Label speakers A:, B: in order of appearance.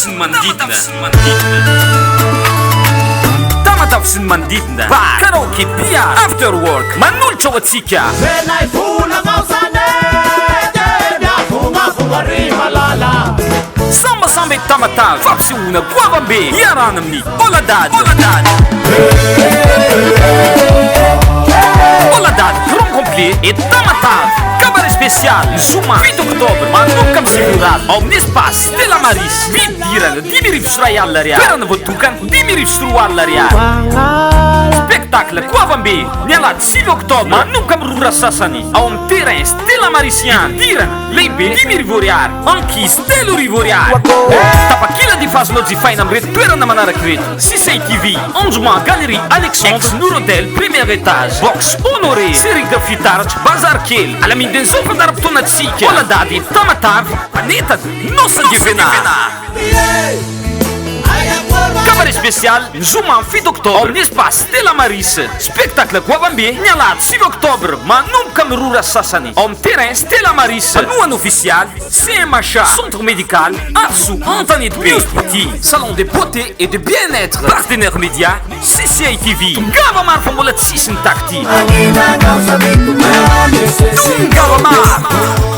A: sy ny manodidina tamatavy sy ny manodidina karaoke bia after work manolotra ao atsika sambasamba eto tamatavy fampisehoana goavambe iarana amin'ny oladady grand complet eto tamatavy cabaret spécial zoma 8 octobre manomboka amin'ny séjourady ao amin'ny espace Stella Maris vidirana 10,000 ariary toerana voatokana 10,000 ariary spectacle goavambe ny alahady 6 octobre manomboka amin'ny rora sasany ao amin'ny terrain Stella Maris vidirana lehibe 10,000 ariary ankizy 3,000 ariary tapakila difazy lojifaina amin'reto toerana manaraka reto Sisay TV Anjoma Galerie Alexandre Nourodel premier étage box honoré sérigra fitaratra bazar kely alamindeny zao fandaram-potoanatsika oladady tamatavy manetana nosa divenard cabaret spécial zoma 7 octobre amin'ny espace Stella Maris spectacle goavambe ny alahady 6 octobre manomboka amin'ny rora sasany ao amin'ny terrain Stella Maris anoany official CMHA centre médical Arso Antanety News Petit salon de beauté et de bien-être partenaire média CCI TV gavamary fa mbola tsisy ny takty gavamary